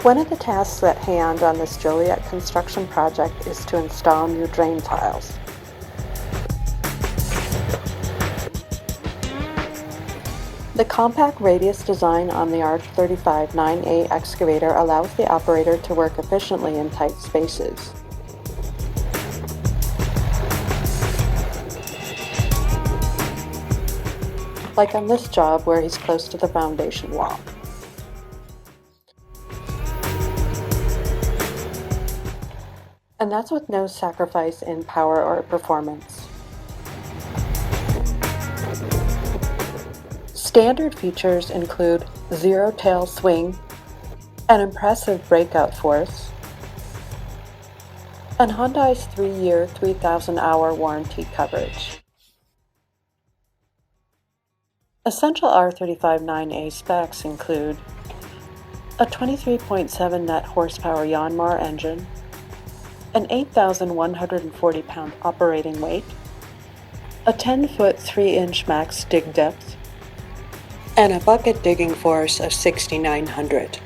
One of the tasks at hand on this Joliet construction project is to install new drain tiles. The compact radius design on the R35 9A excavator allows the operator to work efficiently in tight spaces. Like on this job where he's close to the foundation wall. And that's with no sacrifice in power or performance. Standard features include zero tail swing, an impressive breakout force, and Hyundai's 3-year, 3,000-hour warranty coverage. Essential R35 9A specs include a 23.7 net horsepower Yanmar engine, an 8,140-pound operating weight, a 10-foot 3-inch max dig depth, and a bucket digging force of 6,900.